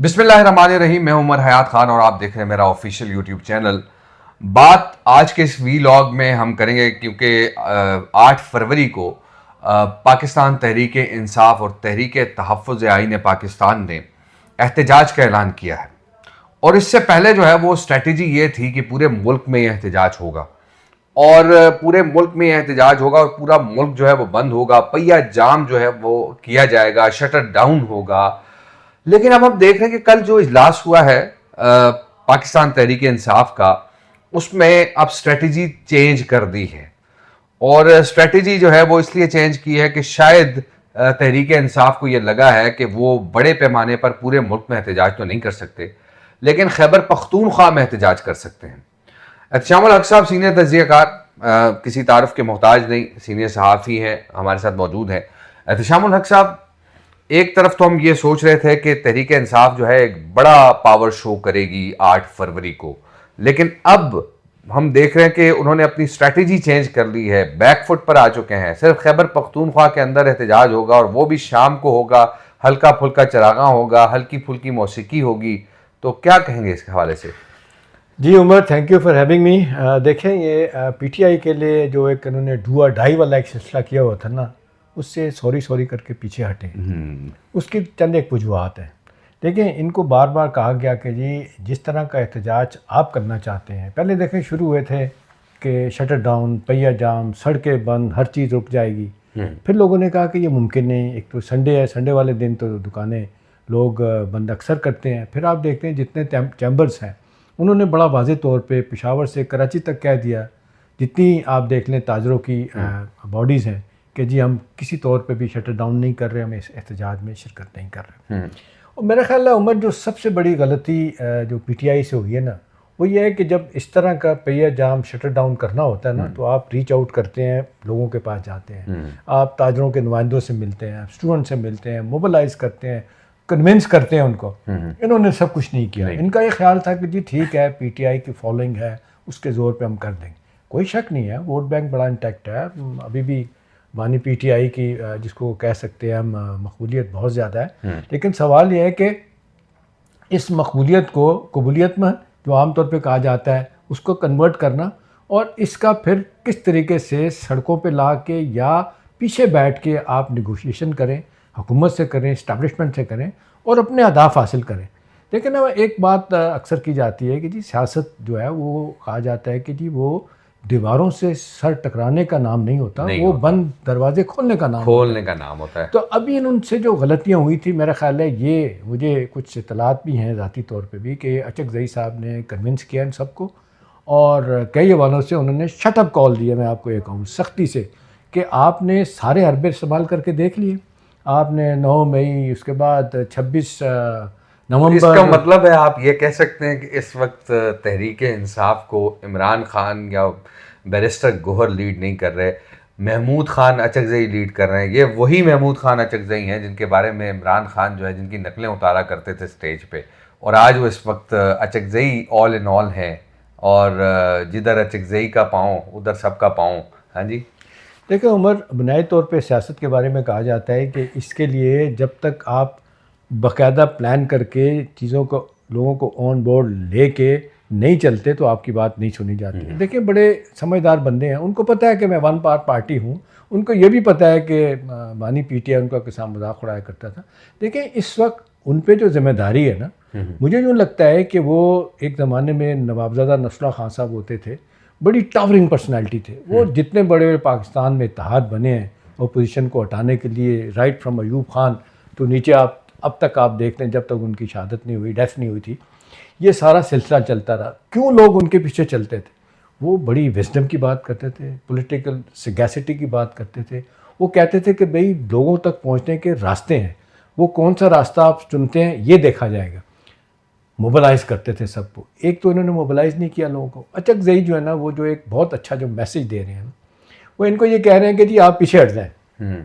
बिस्मिल्लाहिर्रहमानिर्रहीम। मैं उमर हयात खान और आप देख रहे हैं मेरा ऑफिशियल यूट्यूब चैनल। बात आज के इस वीलॉग में हम करेंगे क्योंकि 8 फरवरी को पाकिस्तान तहरीक इंसाफ और तहरीक तहफ़्फ़ुज़ आईन पाकिस्तान ने एहतजाज का ऐलान किया है। और इससे पहले जो है वो स्ट्रेटजी ये थी कि पूरे मुल्क में यह एहतजाज होगा और पूरे मुल्क में यह एहतजाज होगा और पूरा मुल्क जो है वो बंद होगा, पहिया जाम जो है वो किया जाएगा, शटर डाउन होगा। लेकिन अब हम देख रहे हैं कि कल जो इजलास हुआ है पाकिस्तान तहरीक इंसाफ का, उसमें अब स्ट्रेटजी चेंज कर दी है। और स्ट्रेटजी जो है वो इसलिए चेंज की है कि शायद तहरीक इंसाफ को ये लगा है कि वो बड़े पैमाने पर पूरे मुल्क में एहतजाज तो नहीं कर सकते, लेकिन खैबर पख्तूनख्वा में एहतजाज कर सकते हैं। एहतशामुल हक साहब सीनियर तजज़ियाकार, किसी तारुफ के मोहताज नहीं, सीनियर सहाफ़ी हैं, हमारे साथ मौजूद हैं। एहतशामुल हक साहब, एक तरफ तो हम ये सोच रहे थे कि तहरीक इंसाफ जो है एक बड़ा पावर शो करेगी 8 फरवरी को, लेकिन अब हम देख रहे हैं कि उन्होंने अपनी स्ट्रैटेजी चेंज कर ली है, बैकफुट पर आ चुके हैं। सिर्फ खैबर पख्तूनख्वा के अंदर एहतजाज होगा और वो भी शाम को होगा, हल्का फुल्का चरागा होगा, हल्की फुल्की मौसीकी होगी। तो क्या कहेंगे इसके हवाले से? जी Umar, thank you for having me. देखें, ये पीटीआई के लिए जो एक उन्होंने डू और डाई वाला एक सिलसिला किया हुआ था ना, उससे सॉरी करके पीछे हटे। उसकी चंद एक वजूहत हैं। देखिए, इनको बार बार कहा गया कि जी जिस तरह का एहतजाज आप करना चाहते हैं, पहले देखें शुरू हुए थे कि शटर डाउन, पहिया जाम, सड़कें बंद, हर चीज़ रुक जाएगी। फिर लोगों ने कहा कि ये मुमकिन नहीं, एक तो संडे है, संडे वाले दिन तो दुकानें लोग बंद अक्सर करते हैं। फिर आप देखते हैं जितने चैम्बर्स हैं उन्होंने बड़ा वाज़े तौर पे पेशावर से कराची तक कह दिया, जितनी आप देख लें ताजरों की बॉडीज़ हैं, कि जी हम किसी तौर पे भी शटर डाउन नहीं कर रहे, हम इस एहतजाज में शिरकत नहीं कर रहे। और मेरा ख्याल है उमर, जो सबसे बड़ी गलती जो पीटीआई से हुई है ना, वो ये है कि जब इस तरह का पहिया जाम, शटर डाउन करना होता है ना, तो आप रीच आउट करते हैं, लोगों के पास जाते हैं, आप ताजरों के नुमाइंदों से मिलते हैं, स्टूडेंट से मिलते हैं, मोबलाइज करते हैं, कन्विंस करते हैं उनको। इन्होंने सब कुछ नहीं किया। इनका ये ख्याल था कि जी ठीक है, पीटीआई की फॉलोइंग है, उसके ज़ोर पे हम कर देंगे। कोई शक नहीं है, वोट बैंक बड़ा इंटैक्ट है, अभी भी बानी पीटीआई की जिसको कह सकते हैं हम, मकबूलियत बहुत ज़्यादा है। लेकिन सवाल यह है कि इस मकबूलियत को कबूलियत में, जो आमतौर पे कहा जाता है, उसको कन्वर्ट करना और इसका फिर किस तरीके से सड़कों पे ला के या पीछे बैठ के आप निगोशिएशन करें, हुकूमत से करें, इस्टेब्लिशमेंट से करें और अपने अहदाफ हासिल करें। लेकिन अब एक बात अक्सर की जाती है कि जी सियासत जो है वो कहा जाता है कि जी वो दीवारों से सर टकराने का नाम नहीं होता, वो बंद दरवाजे खोलने का नाम होता है। तो अभी उनसे जो गलतियाँ हुई थी, मेरा ख्याल है ये, मुझे कुछ इतलात भी हैं ज़ाती तौर पे भी, कि अचकज़ई साहब ने कन्विंस किया इन सबको और कई हवालों से उन्होंने शटअप कॉल दिया। मैं आपको ये कहूँ सख्ती से कि आपने सारे हरबे इस्तेमाल करके देख लिए। आपने 9 मई, उसके बाद 26 नवंबर। इसका मतलब है आप ये कह सकते हैं कि इस वक्त तहरीक इंसाफ को इमरान खान या बैरिस्टर गोहर लीड नहीं कर रहे, महमूद खान अचकज़ई लीड कर रहे हैं। ये वही महमूद खान अचकज़ई हैं जिनके बारे में इमरान खान जो है, जिनकी नकलें उतारा करते थे स्टेज पे, और आज वो इस वक्त अचकज़ई ऑल इन ऑल हैं। और जिधर अचकज़ई का पाँव उधर सबका पाँव। हाँ जी, देखिए उमर, बुनियादी तौर पे सियासत के बारे में कहा जाता है कि इसके लिए जब तक आप बाकायदा प्लान करके चीज़ों को, लोगों को ऑन बोर्ड लेके नहीं चलते, तो आपकी बात नहीं सुनी जाती। देखिए, बड़े समझदार बंदे हैं, उनको पता है कि मैं वन पार्टी हूँ, उनको ये भी पता है कि बानी पीटीआई उनका किसान मजाक उड़ाया करता था। देखिए, इस वक्त उन पर जो जिम्मेदारी है ना, मुझे यूँ लगता है कि वो एक ज़माने में नवाबजादा नसरुल्लाह खान साहब होते थे, बड़ी टावरिंग पर्सनालिटी थे वो। जितने बड़े बड़े पाकिस्तान में इत्तेहाद बने हैं अपोजिशन को हटाने के लिए, राइट फ्रॉम अयूब खान तो नीचे आप अब तक आप देखते हैं, जब तक उनकी शहादत नहीं हुई, डेथ नहीं हुई थी, ये सारा सिलसिला चलता रहा। क्यों लोग उनके पीछे चलते थे? वो बड़ी विजडम की बात करते थे, पॉलिटिकल सिगैसिटी की बात करते थे। वो कहते थे कि भाई लोगों तक पहुंचने के रास्ते हैं, वो कौन सा रास्ता आप चुनते हैं ये देखा जाएगा। मोबलाइज़ करते थे सबको। एक तो इन्होंने मोबलाइज़ नहीं किया लोगों को। अचकज़ई जो है ना, वो जो एक बहुत अच्छा जो मैसेज दे रहे हैं, वो इनको ये कह रहे हैं कि जी आप पीछे हट जाएँ,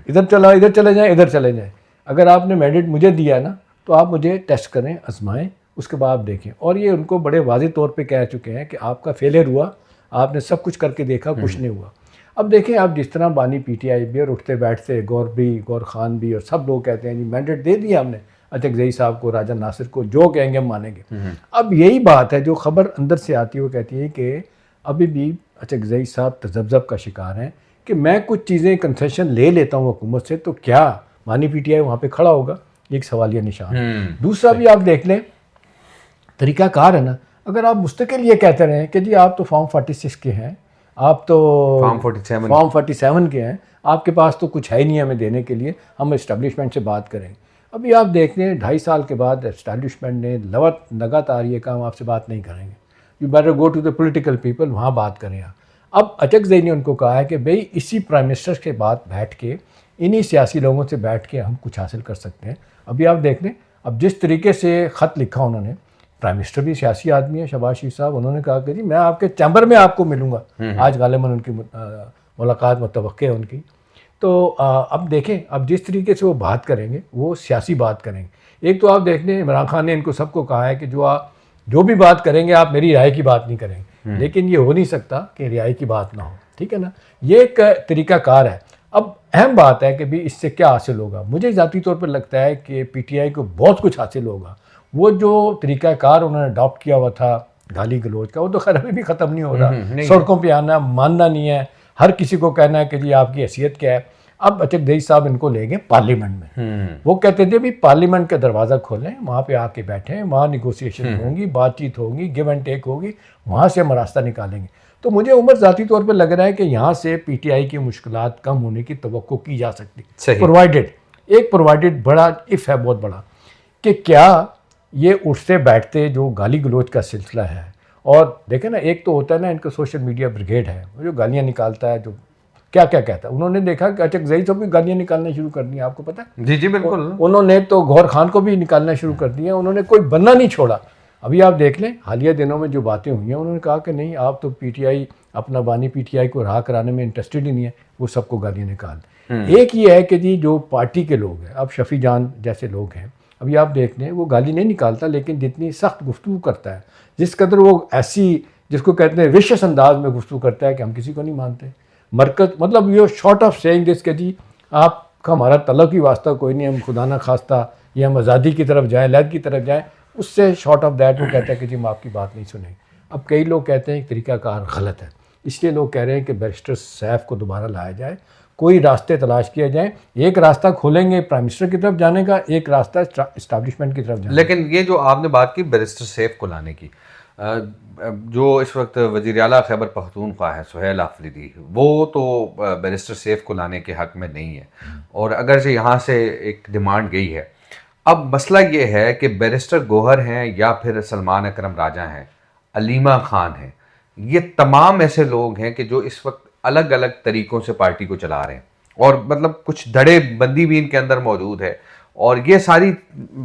इधर चले जाएँ, इधर चले जाएँ। अगर आपने मैंडेट मुझे दिया है ना, तो आप मुझे टेस्ट करें, आजमाएं, उसके बाद आप देखें। और ये उनको बड़े वाज़ेह तौर पे कह चुके हैं कि आपका फेलियर हुआ, आपने सब कुछ करके देखा, कुछ नहीं हुआ। अब देखें, आप जिस तरह बानी पीटीआई भी और उठते बैठते, गौर खान भी और सब लोग कहते हैं जी मैंडेट दे दिया हमने, अचकज़ई साहब को, राजा नासिर को, जो कहेंगे हम मानेंगे। अब यही बात है जो ख़बर अंदर से आती है, वो कहती है कि अभी भी अचकज़ई साहब तज़ब्ज़ब का शिकार हैं कि मैं कुछ चीज़ें कंसेशन ले लेता हूँ हुकूमत से तो क्या बानी PTI वहाँ पे खड़ा होगा, एक सवालिया निशान। दूसरा भी आप देख लें, तरीक़ाकार है ना, अगर आप मुस्तकिल ये कहते रहे कि जी आप तो फॉर्म 46 के हैं, आप तो फॉर्म 47 के हैं, आपके पास तो कुछ है ही नहीं हमें देने के लिए, हम इस्टेब्लिशमेंट से बात करेंगे। अभी आप देख लें 2.5 साल के बाद इस्टेब्लिशमेंट ने लगातार ये काम आपसे बात नहीं करेंगे, you better go to the political people, वहाँ बात करें आप। अब अचकज़ई ने उनको कहा है कि भाई इसी प्राइम मिनिस्टर के बाद बैठ के, इन्हीं सियासी लोगों से बैठ के हम कुछ हासिल कर सकते हैं। अभी आप देख लें, अब जिस तरीके से ख़त लिखा उन्होंने, प्राइम मिनिस्टर भी सियासी आदमी है शहबाज शरीफ साहब, उन्होंने कहा कि जी मैं आपके चैम्बर में आपको मिलूंगा, आज गालिबन उनकी मुलाकात मुतवक्के है उनकी। तो अब देखें, अब जिस तरीके से वो बात करेंगे वो सियासी बात करेंगे। एक तो आप देख लें, इमरान खान ने इनको सबको कहा है कि जो भी बात करेंगे आप मेरी राय की बात नहीं करेंगे, लेकिन ये हो नहीं सकता कि रियाई की बात ना हो, ठीक है ना, ये एक तरीक़ाकार है। अब अहम बात है कि भी इससे क्या हासिल होगा। मुझे ज़ाती तौर पर लगता है कि PTI को बहुत कुछ हासिल होगा। वो जो तरीक़ाकार उन्होंने अडॉप्ट किया हुआ था गाली गलोच का, वो तो खैर अभी भी ख़त्म नहीं हो रहा। सड़कों पे आना, मानना नहीं है, हर किसी को कहना है कि जी आपकी हैसियत क्या है। अब अचकज़ई साहब इनको ले गए पार्लियामेंट में, वो कहते थे भी पार्लियामेंट का दरवाज़ा खोलें, वहाँ पे आके बैठें, वहाँ निगोसिएशन होंगी, बातचीत होगी, गिव एंड टेक होगी, वहाँ से हम रास्ता निकालेंगे। तो मुझे उमर ज़ाती तौर पर लग रहा है कि यहाँ से PTI की मुश्किलात कम होने की तवक्को की जा सकती, प्रोवाइडेड बड़ा इफ़ है बहुत बड़ा, कि क्या ये उठते बैठते जो गाली गलोच का सिलसिला है, और देखें ना, एक तो होता है ना इनका सोशल मीडिया ब्रिगेड है, जो गालियाँ निकालता है, जो क्या क्या कहता है। उन्होंने देखा कि अचकज़ई साहब भी गालियाँ निकालना शुरू कर दी, आपको पता है? जी जी बिल्कुल। उन्होंने तो गौहर खान को भी निकालना शुरू कर दिया, उन्होंने कोई बंदा नहीं छोड़ा। अभी आप देख लें, हालिया दिनों में जो बातें हुई हैं, उन्होंने कहा कि नहीं आप तो PTI, अपना बानी PTI को रहा कराने में इंटरेस्टेड ही नहीं है, वो सबको गालियाँ निकाल। एक ये है कि जी जो पार्टी के लोग हैं, अब शफी जान जैसे लोग हैं, अभी आप देख लें वो गाली नहीं निकालता, लेकिन जितनी सख्त गुफ्तगू करता है, जिस कदर वो ऐसी जिसको कहते हैं विशेष अंदाज में गुफ्तगू करता है कि हम किसी को नहीं मानते। मरकज मतलब ये शॉर्ट ऑफ सेइंग दिस कि जी आपका हमारा तलब की वास्ता कोई नहीं, हम खुदा ना खास्ता ये हम आज़ादी की तरफ जाएँ, लहद की तरफ जाएँ, उससे शॉर्ट ऑफ दैट वो कहता है कि जी हम आपकी बात नहीं सुनेंगे। अब कई लोग कहते हैं तरीक़ाकार गलत है, इसलिए लोग कह रहे हैं कि बैरिस्टर सैफ को दोबारा लाया जाए, कोई रास्ते तलाश किया जाए। एक रास्ता खोलेंगे प्राइम मिनिस्टर की तरफ जाने का, एक रास्ता इस्टेब्लिशमेंट की तरफ जाने। लेकिन ये जो आपने बात की बैरिस्टर सैफ को लाने की, जो इस वक्त वज़ीर आला खैबर पख्तूनख्वा है सुहेल आफरीदी, वो तो बैरिस्टर सैफ को लाने के हक़ में नहीं है, और अगर से यहाँ से एक डिमांड गई है। अब मसला ये है कि बैरिस्टर गौहर हैं या फिर सलमान अकरम राजा हैं, अलीमा खान हैं, ये तमाम ऐसे लोग हैं कि जो इस वक्त अलग अलग तरीक़ों से पार्टी को चला रहे हैं, और मतलब कुछ धड़े बंदी भी इनके अंदर मौजूद है। और ये सारी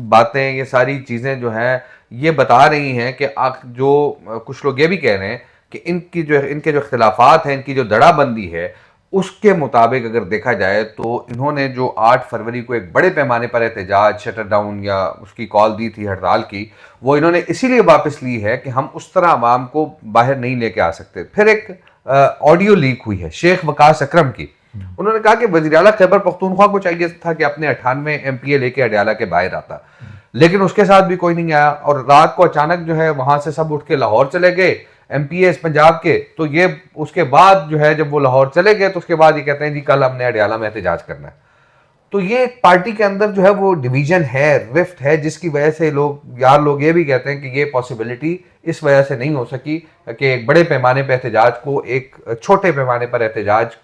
बातें, ये सारी चीज़ें जो हैं ये बता रही हैं कि जो कुछ लोग ये भी कह रहे हैं कि इनके जो इख्तिलाफात हैं, इनकी जो दड़ाबंदी है, उसके मुताबिक अगर देखा जाए तो इन्होंने जो 8 फरवरी को एक बड़े पैमाने पर एहतजाज, शटर डाउन या उसकी कॉल दी थी हड़ताल की, वो इन्होंने इसीलिए वापस ली है कि हम उस तरह आवाम को बाहर नहीं लेके आ सकते। फिर एक ऑडियो लीक हुई है शेख वकास अकरम की, उन्होंने कहा कि वज़ीर आला खैबर पख्तूनख्वा को चाहिए था कि अपने 98 MPA लेके अडयाला के बाहर आता, लेकिन उसके साथ भी कोई नहीं आया, और रात को अचानक जो है वहां से सब उठ के लाहौर चले गए MPA पंजाब के। तो ये उसके बाद जो है जब वो लाहौर चले गए तो उसके बाद ये कहते हैं जी कल हमने अडयाला में एहतजाज करना है। तो ये पार्टी के अंदर जो है वो डिवीजन है, रिफ्ट है, जिसकी वजह से लोग ये भी कहते हैं कि ये पॉसिबिलिटी इस वजह से नहीं हो सकी कि एक बड़े पैमाने पर एहतजाज को एक छोटे पैमाने पर एहतजाज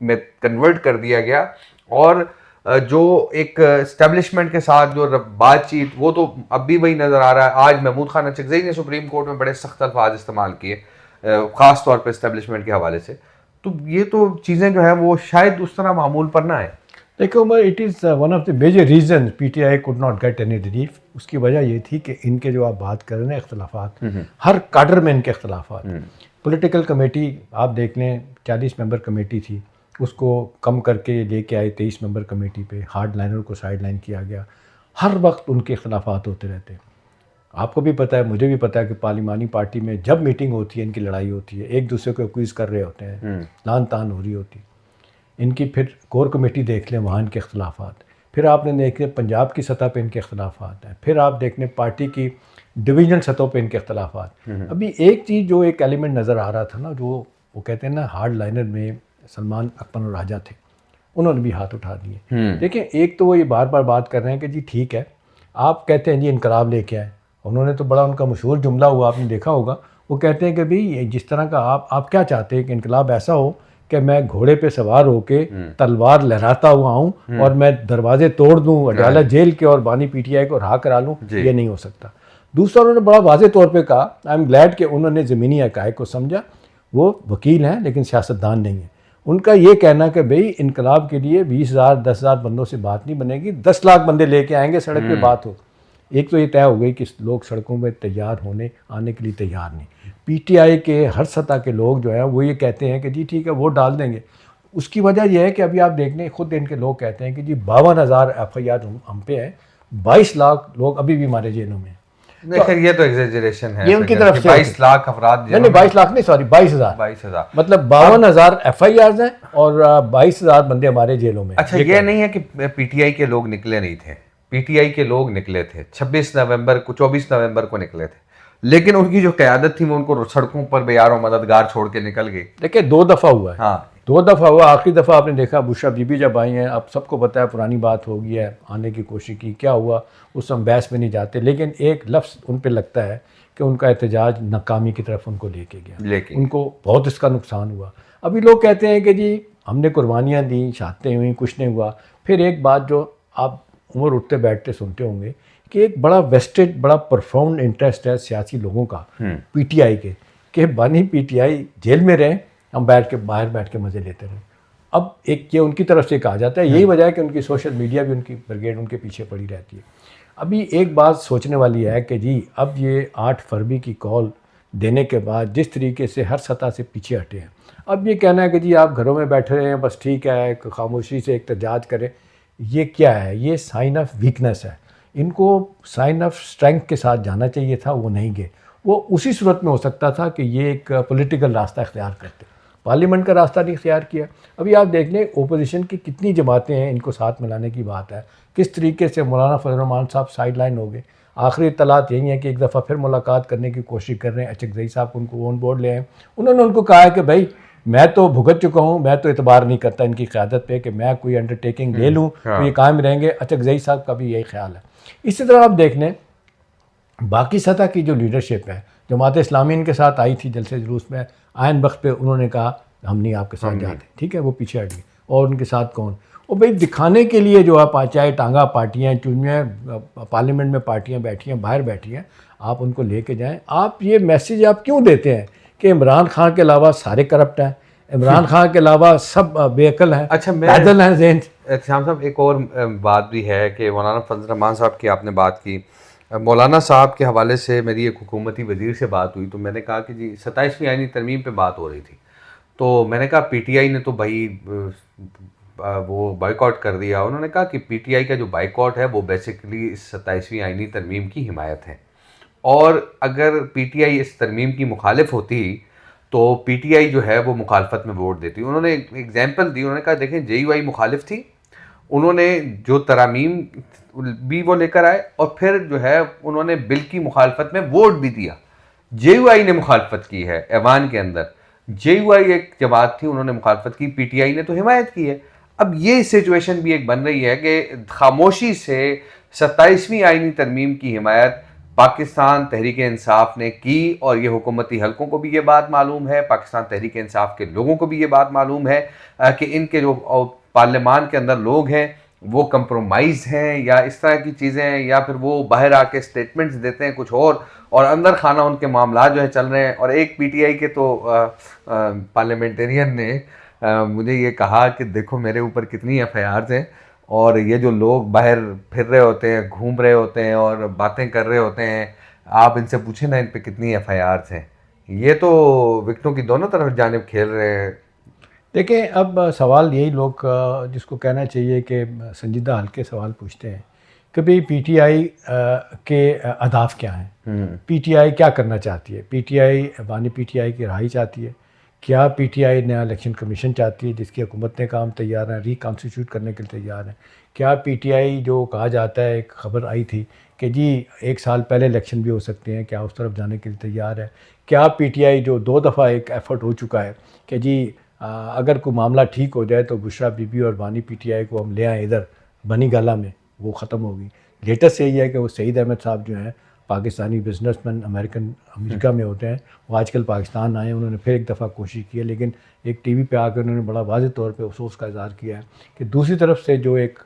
में कन्वर्ट कर दिया गया, और जो एक एस्टेब्लिशमेंट के साथ जो बातचीत, वो तो अब भी वही नज़र आ रहा है। आज महमूद खान अचकज़ई ने सुप्रीम कोर्ट में बड़े सख्त अल्फाज इस्तेमाल किए, ख़ास तौर पर एस्टेब्लिशमेंट के हवाले से। तो ये तो चीज़ें जो हैं वो शायद उस तरह मामूल पर ना आए। देखो Umar, it is one of the major reason PTI could not get any relief. उसकी वजह ये थी कि इनके जो आप बात कर रहे हैं इख्तलाफात, हर काडर में इनके इख्तलाफात। पॉलिटिकल कमेटी आप देख लें, 40 मेंबर कमेटी थी, उसको कम करके लेके आए 23 मेंबर कमेटी पे, हार्ड लाइनर को साइड लाइन किया गया। हर वक्त उनके इख्तलाफात होते रहते हैं। आपको भी पता है, मुझे भी पता है कि पार्लिमानी पार्टी में जब मीटिंग होती है इनकी लड़ाई होती है, एक दूसरे को एक्यूज़ कर रहे होते हैं, लान तान हो रही होती। इनकी फिर कोर कमेटी देख लें, वहाँ इनके इख्तलाफात। फिर आपने देखे पंजाब की सतह पे इनके अख्तिलाफ़ात हैं, फिर आप देखने पार्टी की डिवीजन सतह पे इनके अख्तिलाफ़ात। अभी एक चीज़ जो एक एलिमेंट नज़र आ रहा था ना, जो वो कहते हैं ना हार्ड लाइनर में सलमान अकबर राजा थे, उन्होंने भी हाथ उठा दिए। देखिए, एक तो वो ये बार बार बात कर रहे हैं कि जी ठीक है, आप कहते हैं जी इनकलाब लेके आए। उन्होंने तो बड़ा उनका मशहूर जुमला हुआ, आपने देखा होगा, वो कहते हैं कि भाई जिस तरह का आप क्या चाहते हैं कि इनकलाब ऐसा हो कि मैं घोड़े पे सवार होके तलवार लहराता हुआ आऊँ और मैं दरवाजे तोड़ दूँ, अडाला जेल के और बानी पीटीआई को रहा करा लूँ, ये नहीं हो सकता। दूसरा, उन्होंने बड़ा वाज़ेह तौर पे कहा, आई एम ग्लैड कि उन्होंने ज़मीनी हक़ाइक़ को समझा। वो वकील हैं लेकिन सियासतदान नहीं है। उनका ये कहना कि भाई इनकलाब के लिए 20,000 10,000 बंदों से बात नहीं बनेगी, 10 लाख बंदे लेके आएंगे, सड़क पे बात हो। एक तो ये तय हो गई कि लोग सड़कों में तैयार आने के लिए तैयार नहीं। पीटीआई के हर सतह के लोग जो हैं वो ये कहते हैं कि जी ठीक है वोट डाल देंगे। उसकी वजह यह है कि अभी आप देख लें, खुद इनके लोग कहते हैं कि जी 52,000 FIR हम पे है, 22 लाख लोग अभी भी हमारे जेलों में। खैर ये तो एग्जेजरेशन है, ये उनकी तरफ से 22 लाख अफराद, नहीं 22 लाख नहीं, सॉरी 22,000 मतलब 52,000 FIRs हैं और 22,000 बंदे हमारे जेलों में। अच्छा, ये नहीं है कि पीटीआई के लोग निकले नहीं थे, पीटीआई के लोग निकले थे, 24 नवंबर को निकले थे, लेकिन उनकी जो क़यादत थी वो उनको सड़कों पर बेयार मददगार छोड़ के निकल गई। देखिए 2 दफ़ा हुआ है। हाँ, 2 दफ़ा हुआ। आखिरी दफ़ा आपने देखा बुशरा बीबी जब आई हैं, अब सबको पता है पुरानी बात हो गई है, आने की कोशिश की, क्या हुआ उस हम बहस में नहीं जाते, लेकिन एक लफ्ज़ उन पर लगता है कि उनका एहतजाज नाकामी की तरफ उनको लेके गया, उनको बहुत इसका नुकसान हुआ। अभी लोग कहते हैं कि जी हमने कुर्बानियाँ दी, शहादतें हुई, कुछ नहीं हुआ। फिर एक बात जो आप उम्र उठते बैठते सुनते होंगे कि एक बड़ा वेस्टेड, बड़ा प्रोफाउंड इंटरेस्ट है सियासी लोगों का पीटीआई के, कि बानी पीटीआई जेल में रहें, हम बाहर बैठ के मज़े लेते रहे। अब एक ये उनकी तरफ से कहा जाता है, यही वजह है कि उनकी सोशल मीडिया भी, उनकी ब्रिगेड उनके पीछे पड़ी रहती है। अभी एक बात सोचने वाली है कि जी अब ये 8 फरवरी की कॉल देने के बाद जिस तरीके से हर सतह से पीछे हटे हैं, अब ये कहना है कि जी आप घरों में बैठे हैं, बस ठीक है, खामोशी से एहतजाज करें, ये क्या है? ये साइन ऑफ वीकनेस है। इनको साइन ऑफ स्ट्रेंथ के साथ जाना चाहिए था, वो नहीं गए। वो उसी सूरत में हो सकता था कि ये एक पॉलिटिकल रास्ता इख्तियार करते, पार्लियामेंट का रास्ता नहीं इख्तियार किया। अभी आप देख लें ओपोजिशन की कितनी जमातें हैं, इनको साथ मिलाने की बात है, किस तरीके से मौलाना फजल रहमान साहब साइड लाइन हो गए। आखिरी इत्तलात यही है कि एक दफ़ा फिर मुलाकात करने की कोशिश कर रहे हैं, अचकज़ई साहब उनको ऑन बोर्ड ले आए। उन्होंने उनको कहा है कि भाई मैं तो भुगत चुका हूँ, मैं तो एतबार नहीं करता इनकी क़यादत पे कि मैं कोई अंडरटेकिंग ले लूँ तो ये कायम रहेंगे। अचकज़ई साहब का भी यही ख्याल है। इसी तरह आप देख लें बाकी सतह की जो लीडरशिप है, जमात इस्लामी इनके साथ आई थी जलसे जुलूस में, आयन वक्त पे उन्होंने कहा हम नहीं आपके साथ जाते, ठीक है, वो पीछे हट गए। और उनके साथ कौन? और भाई दिखाने के लिए जो आप चाहे टांगा पार्टियाँ, चुनियाँ पार्लियामेंट में पार्टियाँ बैठी हैं, बाहर बैठी हैं, आप उनको लेके जाएं। आप ये मैसेज आप क्यों देते हैं कि इमरान खान के अलावा सारे करप्ट हैं, इमरान खान के अलावा सब बेअकल हैं, अच्छा पैदल हैं ज़हन। श्याम साहब, एक और बात भी है कि मौलाना फजल रहमान साहब की आपने बात की, मौलाना साहब के हवाले से मेरी एक हुकूमती वजीर से बात हुई, तो मैंने कहा कि जी 27वीं आईनी तरमीम पे बात हो रही थी, तो मैंने कहा पीटीआई ने तो भाई वो बाइकआउट कर दिया। उन्होंने कहा कि पीटीआई का जो बाइकआउट है वो बेसिकली इस 27वीं आईनी तरमीम की हिमायत है, और अगर पीटीआई इस तरमीम की मुखालिफ होती तो पीटीआई जो है वो मुखालफत में वोट देती। उन्होंने एक एग्जाम्पल दी, उन्होंने कहा देखें जेयूआई मुखालिफ थी, उन्होंने जो तरामीम भी वो लेकर आए और फिर जो है उन्होंने बिल की मुखालफत में वोट भी दिया। जेयूआई ने मुखालफत की है ऐवान के अंदर, जेयूआई एक जमात थी, उन्होंने मुखालफत की, पीटीआई ने तो हिमायत की है। अब ये सिचुएशन भी एक बन रही है कि खामोशी से 27वीं आईनी तरमीम की हिमायत पाकिस्तान तहरीक इंसाफ ने की, और ये हुकूमती हलकों को भी ये बात मालूम है, पाकिस्तान तहरीक इंसाफ के लोगों को भी ये बात मालूम है कि इनके जो पार्लियामान के अंदर लोग हैं वो कंप्रोमाइज़ हैं या इस तरह की चीज़ें हैं, या फिर वो बाहर आके स्टेटमेंट्स देते हैं कुछ और अंदर खाना उनके मामला जो है चल रहे हैं। और एक पीटीआई के तो पार्लियामेंटेरियन ने मुझे ये कहा कि देखो मेरे ऊपर कितनी FIRs हैं, और ये जो लोग बाहर फिर रहे होते हैं, घूम रहे होते हैं और बातें कर रहे होते हैं, आप इनसे पूछे ना इन पे कितनी FIRs हैं। ये तो विक्टों की दोनों तरफ जानिब खेल रहे हैं। देखिए अब सवाल यही लोग जिसको कहना चाहिए कि संजीदा हल्के सवाल पूछते हैं कि भाई पीटीआई के अहदाफ क्या हैं, पीटीआई क्या करना चाहती है, पीटीआई बानी पीटीआई की रहाई चाहती है, क्या पीटीआई नया इलेक्शन कमीशन चाहती है जिसकी हुकूमत ने काम तैयार है, रिकॉन्स्टिट्यूट करने के लिए तैयार है? क्या पीटीआई जो कहा जाता है, एक खबर आई थी कि जी 1 साल पहले इलेक्शन भी हो सकते हैं, क्या उस तरफ जाने के लिए तैयार है? क्या पीटीआई जो 2 दफ़ा एक एफर्ट हो चुका है कि जी अगर कोई मामला ठीक हो जाए तो बुशरा बीबी और बानी पीटीआई को हम ले आएँ इधर बनी गाला में, वो ख़त्म होगी। लेटेस्ट यही है कि वो सईद अहमद साहब जो हैं पाकिस्तानी बिजनेसमैन, अमेरिका में होते हैं, वो आजकल पाकिस्तान आए हैं। उन्होंने फिर एक दफ़ा कोशिश की है, लेकिन एक टीवी पे आकर उन्होंने बड़ा वाज़ेह तौर पे अफसोस का इज़हार किया है कि दूसरी तरफ से जो एक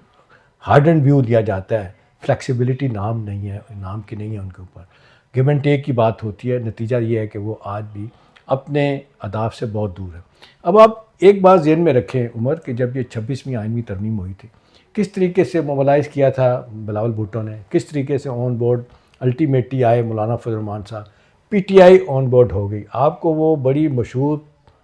हार्ड एंड व्यू दिया जाता है, फ्लेक्सिबिलिटी नाम नहीं है, नाम की नहीं है उनके ऊपर, गिव एंड टेक की बात होती है। नतीजा ये है कि वो आज भी अपने अहदाफ से बहुत दूर है। अब आप एक बात ज़हन में रखें उमर, कि जब ये 26वीं आइनवी तरमीम हुई थी, किस तरीके से मोबलाइज़ किया था बिलावल भुट्टो ने, किस तरीके से ऑन बोर्ड अल्टीमेटली आए मौलाना फजल रहमान साहब, पीटीआई ऑन बोर्ड हो गई। आपको वो बड़ी मशहूर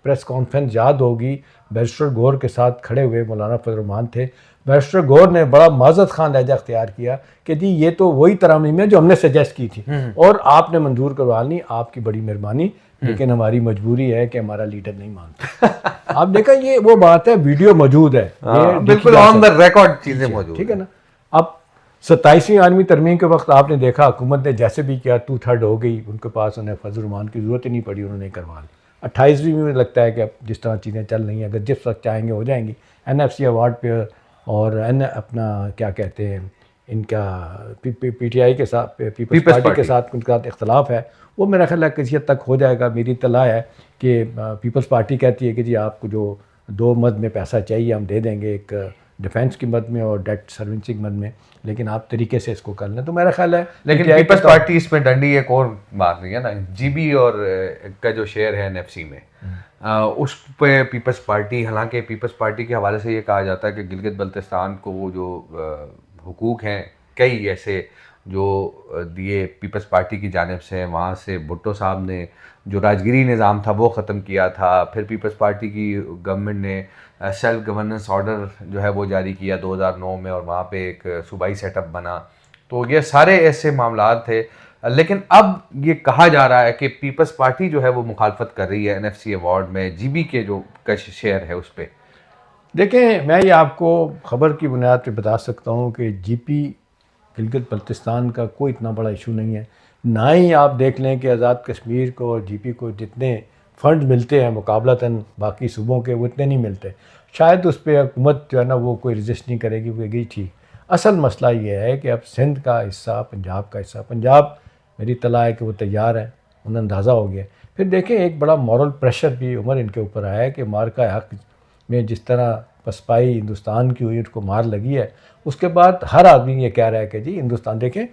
प्रेस कॉन्फ्रेंस याद होगी, बैरिस्टर गौर के साथ खड़े हुए मौलाना फजल रहमान थे। बैरिस्टर गौर ने बड़ा माजत खान लहजा अख्तियार किया कि जी ये तो वही तरमीम है जो हमने सजेस्ट की थी और आपने मंजूर करवा ली, आपकी बड़ी मेहरबानी, लेकिन हमारी मजबूरी है कि हमारा लीडर नहीं मानता। आप देखा, ये वो बात है, वीडियो मौजूद है, ये बिल्कुल ऑन द रिकॉर्ड चीजें मौजूद ठीक है ना। अब 27वीं आर्मी तरमीम के वक्त आपने देखा हुकूमत ने जैसे भी किया 2/3 हो गई, उनके पास उन्हें फजल रहमान की ज़रूरत ही नहीं पड़ी, उन्होंने करवा ली। 28वीं में लगता है कि अब जिस तरह चीज़ें चल रही हैं, अगर जिस वक्त चाहेंगे हो जाएंगी। NFC अवार्ड पे और अपना क्या कहते हैं इनका पीटीआई के साथ, पीपल्स पार्टी के साथ उनका इख्तलाफ है, वो मेरा ख्याल है किसी हद तक हो जाएगा। मेरी इत्तला है कि पीपल्स पार्टी कहती है कि जी आपको जो 2 मद में पैसा चाहिए हम दे देंगे, एक डिफेंस की मद में और डेट सर्विसिंग मद में, लेकिन आप तरीके से इसको कर लें। तो मेरा ख्याल है, लेकिन पीपल्स पार्टी इसमें डंडी एक और मार रही है ना, जीबी और का जो शेयर है NFC में, उस पे पीपल्स पार्टी, हालांकि पीपल्स पार्टी के हवाले से ये कहा जाता है कि गिलगित बल्तिस्तान को वो जो हुकूक हैं कई ऐसे जो दिए पीपल्स पार्टी की जानिब से, वहाँ से भुट्टो साहब ने जो राजगिरी निज़ाम था वो ख़त्म किया था। फिर पीपल्स पार्टी की गवर्नमेंट ने सेल्फ गवर्नेंस ऑर्डर जो है वो जारी किया 2009 में, और वहाँ पे एक सूबाई सेटअप बना। तो ये सारे ऐसे मामलात थे, लेकिन अब ये कहा जा रहा है कि पीपल्स पार्टी जो है वो मुखालफत कर रही है NFC अवार्ड में जीबी के जो शेयर है उस पर। देखें, मैं ये आपको ख़बर की बुनियाद पे बता सकता हूँ कि GP गिलगित बल्तिस्तान का कोई इतना बड़ा इशू नहीं है। ना ही आप देख लें कि आज़ाद कश्मीर को और GP को जितने फ़ंड मिलते हैं मुकाबलतन बाकी सूबों के, वो इतने नहीं मिलते। शायद उस पर हुकूमत जो है ना वो कोई रजिस्ट नहीं करेगी, वो कहेगी ठीक। असल मसला ये है कि अब सिंध का हिस्सा, पंजाब का हिस्सा, पंजाब मेरी इत्तला है कि वो तैयार है, उन्हें अंदाज़ा हो गया। फिर देखें, एक बड़ा मॉरल प्रेशर भी उमर इनके ऊपर आया है कि मार का हक में जिस तरह पसपाई हिंदुस्तान की हुई, उसको मार लगी है, उसके बाद हर आदमी ये कह रहा है कि जी हिंदुस्तान, देखें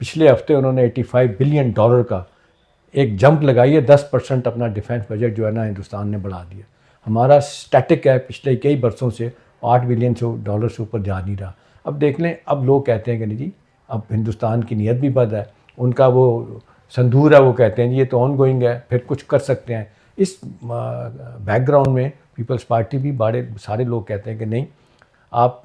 पिछले हफ्ते उन्होंने $85 बिलियन का एक जंप लगाई है, 10% अपना डिफेंस बजट जो है ना हिंदुस्तान ने बढ़ा दिया। हमारा स्टैटिक है पिछले कई बरसों से, $8 बिलियन से ऊपर जा नहीं रहा। अब देख लें, अब लोग कहते हैं कि नहीं जी अब हिंदुस्तान की नीयत भी बद है, उनका वो संदूर है, वो कहते हैं जी ये तो ऑन गोइंग है, फिर कुछ कर सकते हैं। इस बैकग्राउंड में पीपल्स पार्टी भी बड़े सारे लोग कहते हैं कि नहीं, आप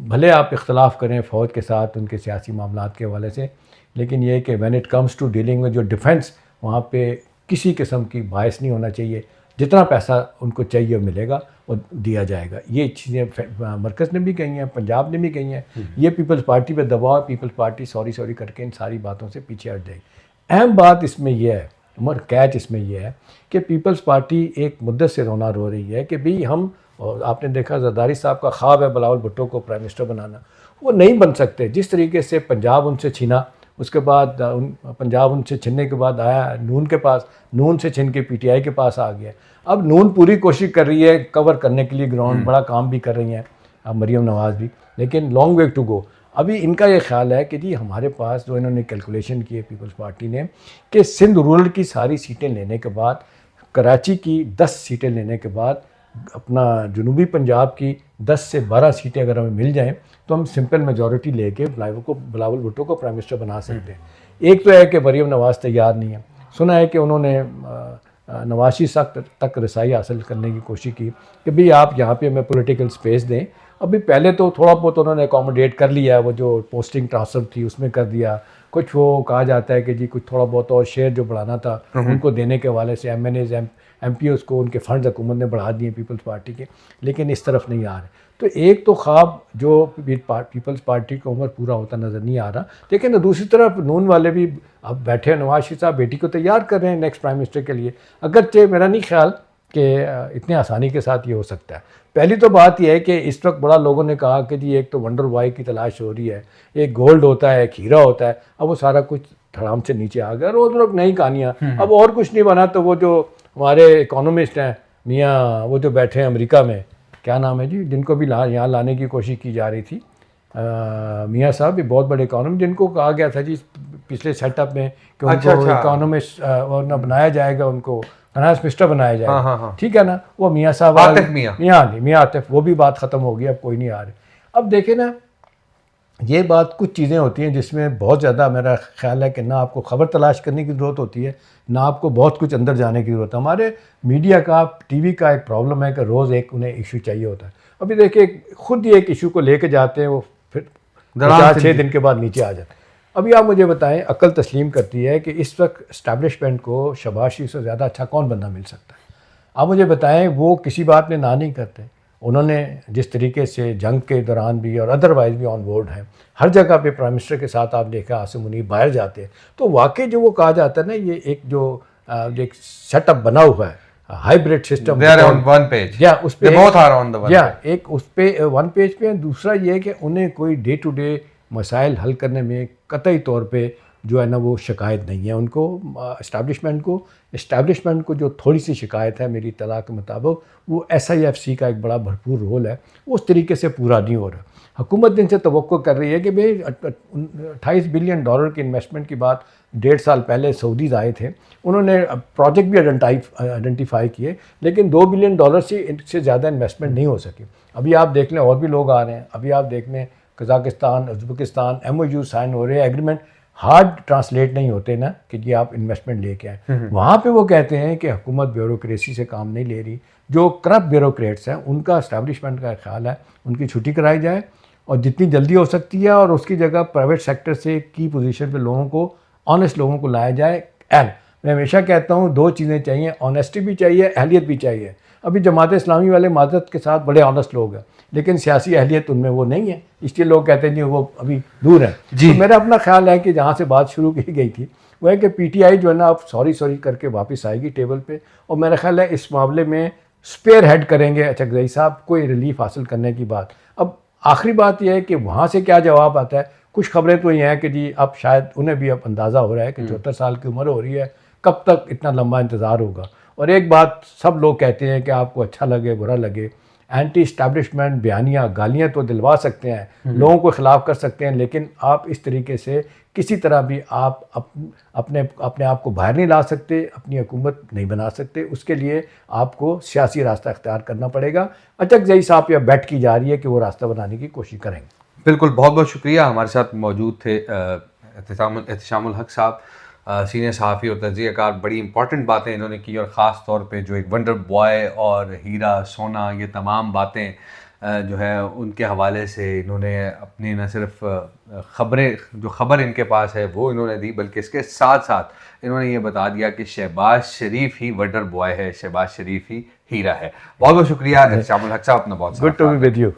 भले आप इख्तलाफ करें फ़ौज के साथ उनके सियासी मामलात के हवाले से, लेकिन ये कि when it comes to dealing में जो डिफेंस, वहाँ पे किसी किस्म की बायस नहीं होना चाहिए। जितना पैसा उनको चाहिए मिलेगा और दिया जाएगा। ये चीज़ें मरकज़ ने भी कही हैं, पंजाब ने भी कही हैं। ये पीपल्स पार्टी पे दबाव, पीपल्स पार्टी सॉरी करके इन सारी बातों से पीछे हट जाएगी। अहम बात इसमें यह है उमर, कैच इसमें यह है कि पीपल्स पार्टी एक मुद्दत से रोना रो रही है कि भाई हम, और आपने देखा जरदारी साहब का ख्वाब है बिलावल भुट्टो को प्राइम मिनिस्टर बनाना, वो नहीं बन सकते। जिस तरीके से पंजाब उनसे छीना, उसके बाद पंजाब उनसे छीनने के बाद आया नून के पास, नून से छीन के PTI के पास आ गया। अब नून पूरी कोशिश कर रही है कवर करने के लिए ग्राउंड, बड़ा काम भी कर रही हैं अब मरीम नवाज़ भी, लेकिन लॉन्ग वे टू गो। अभी इनका ये ख्याल है कि जी हमारे पास जो इन्होंने कैलकुलेशन की है पीपल्स पार्टी ने, कि सिंध रूरल की सारी सीटें लेने के बाद, कराची की 10 सीटें लेने के बाद, अपना जनूबी पंजाब की 10 से 12 सीटें अगर हमें मिल जाएं तो हम सिंपल मेजॉरिटी लेके बिलावल भुट्टो को प्राइम मिनिस्टर बना सकते हैं। एक तो है कि मरीम नवाज़ तैयार नहीं है, सुना है कि उन्होंने नवाशी तक रसाई हासिल करने की कोशिश की कि भाई आप यहाँ पे हमें पॉलिटिकल स्पेस दें। अभी पहले तो थोड़ा बहुत उन्होंने अकोमोडेट कर लिया, वो जो पोस्टिंग ट्रांसफ़र थी उसमें कर दिया, कुछ वो कहा जाता है कि जी कुछ थोड़ा बहुत और शेयर जो बढ़ाना था उनको देने के हवाले से MNAs MPOs को उनके फंड्स हुकूमत ने बढ़ा दिए पीपल्स पार्टी के, लेकिन इस तरफ नहीं आ रहे। तो एक तो ख्वाब जो पीपल्स पार्टी की उम्र पूरा होता नज़र नहीं आ रहा, लेकिन दूसरी तरफ नून वाले भी अब बैठे हैं, नवाज शरीफ साहब बेटी को तैयार कर रहे हैं नेक्स्ट प्राइम मिनिस्टर के लिए। अगरचे मेरा नहीं ख्याल कि इतने आसानी के साथ ये हो सकता है। पहली तो बात यह है कि इस वक्त बड़ा लोगों ने कहा कि जी एक तो वंडर बॉय की तलाश हो रही है, एक गोल्ड होता है, एक हीरा होता है, अब वो सारा कुछ धड़ाम से नीचे आ गया और वो लोग नई कहानियाँ, अब और कुछ नहीं बना। तो वो जो हमारे इकोनॉमिस्ट हैं मियाँ, वो जो बैठे हैं अमेरिका में, क्या नाम है जी, जिनको भी यहाँ लाने की कोशिश की जा रही थी, मियाँ साहब भी बहुत बड़े इकोनॉमिस्ट, जिनको कहा गया था जी पिछले सेटअप में कि उनको इकोनॉमिस्ट बनाया जाएगा, उनको फाइनेंस मिनिस्टर बनाया जाएगा, ठीक है ना, वो मियाँ साहब मियाँ आतिफ, वो भी बात ख़त्म हो गई, अब कोई नहीं आ रहे। अब देखे ना, ये बात कुछ चीज़ें होती हैं जिसमें बहुत ज़्यादा मेरा ख्याल है कि ना आपको ख़बर तलाश करने की ज़रूरत होती है, ना आपको बहुत कुछ अंदर जाने की ज़रूरत है। हमारे मीडिया का, टीवी का एक प्रॉब्लम है कि रोज़ एक उन्हें इशू चाहिए होता है। अभी देखिए खुद ही एक इशू को लेके जाते हैं, वो फिर 4-6 दिन के बाद नीचे आ जाते हैं। अभी आप मुझे बताएं, अक्ल तस्लीम करती है कि इस वक्त इस्टेब्लिशमेंट को शहबाज शरीफ से ज़्यादा अच्छा कौन बंदा मिल सकता है? आप मुझे बताएं, वो किसी बात में ना नहीं करते। उन्होंने जिस तरीके से जंग के दौरान भी और अदरवाइज़ भी ऑन बोर्ड हैं, हर जगह पे प्राइम मिनिस्टर के साथ आप देखा आसिम मुनीर बाहर जाते हैं, तो वाकई जो वो कहा जाता है ना, ये एक जो एक सेटअप बना हुआ है, हाइब्रिड सिस्टम, या उस पे एक उस पे वन पेज पे। दूसरा ये है कि उन्हें कोई डे टू डे मसाइल हल करने में कतई तौर पे जो है ना वो शिकायत नहीं है उनको। इस्टेब्लिशमेंट को जो थोड़ी सी शिकायत है मेरी इत्तला के मुताबिक, वो SIFC का एक बड़ा भरपूर रोल है, वो उस तरीके से पूरा नहीं हो रहा। हुकूमत दिन से तवक्को कर रही है कि भाई 28 बिलियन डॉलर की इन्वेस्टमेंट की बात 1.5 साल पहले सऊदीज आए थे, उन्होंने प्रोजेक्ट भी आइडेंटिफाई किए, लेकिन 2 बिलियन डॉलर से ज़्यादा इन्वेस्टमेंट नहीं हो सकी। अभी आप देख लें और भी लोग आ रहे हैं, अभी आप देख लें कज़ाकिस्तान, उज़्बेकिस्तान MOU साइन हो रहे हैं, एग्रीमेंट हार्ड ट्रांसलेट नहीं होते ना कि जी आप इन्वेस्टमेंट लेके आए। वहाँ पे वो कहते हैं कि हुकूमत ब्यूरोक्रेसी से काम नहीं ले रही, जो करप्ट ब्यूरोक्रेट्स हैं उनका इस्टेब्लिशमेंट का ख्याल है उनकी छुट्टी कराई जाए और जितनी जल्दी हो सकती है, और उसकी जगह प्राइवेट सेक्टर से की पोजीशन पे लोगों को, ऑनेस्ट लोगों को लाया जाए। एंड मैं हमेशा कहता हूँ 2 चीज़ें चाहिए, ऑनेस्टी भी चाहिए, अहलियत भी चाहिए। अभी जमात इस्लामी वाले मादरत के साथ बड़े ऑनेस्ट लोग हैं, लेकिन सियासी अहलियत उनमें वो नहीं है, इसलिए लोग कहते हैं जी वो अभी दूर है। तो मेरा अपना ख्याल है कि जहाँ से बात शुरू की गई थी वो है कि PTI जो है ना अब सॉरी करके वापस आएगी टेबल पे, और मेरा ख्याल है इस मामले में स्पेयर हेड करेंगे अचकज़ई साहब कोई रिलीफ हासिल करने की बात। अब आखिरी बात यह है कि वहाँ से क्या जवाब आता है। कुछ खबरें तो ये हैं कि जी अब शायद उन्हें भी अब अंदाज़ा हो रहा है कि 74 साल की उम्र हो रही है, कब तक इतना लंबा इंतज़ार होगा। और एक बात सब लोग कहते हैं कि आपको अच्छा लगे बुरा लगे, एंटी इस्टेब्लिशमेंट बयानियाँ गालियाँ तो दिलवा सकते हैं, लोगों को ख़िलाफ़ कर सकते हैं, लेकिन आप इस तरीके से किसी तरह भी आप अपने आप को बाहर नहीं ला सकते, अपनी हुकूमत नहीं बना सकते। उसके लिए आपको सियासी रास्ता इख्तियार करना पड़ेगा। अचकज़ई साहब या बैठ की जा रही है कि वो रास्ता बनाने की कोशिश करेंगे। बिल्कुल, बहुत बहुत शुक्रिया। हमारे साथ मौजूद थे एहतिशामुल हक साहब, सीनियर सहाफ़ी और तज्ज़ियाकार। बड़ी इंपॉर्टेंट बातें इन्होंने की, और ख़ास तौर पे जो एक वंडर बॉय और हीरा सोना, ये तमाम बातें जो है उनके हवाले से इन्होंने अपनी न सिर्फ खबर इनके पास है वो इन्होंने दी, बल्कि इसके साथ साथ इन्होंने ये बता दिया कि शहबाज शरीफ ही वंडर बॉय है, शहबाज शरीफ ही हीरा है। बहुत बहुत शुक्रिया एहतिशामुल हक साहब, अपना बहुत good to be with you.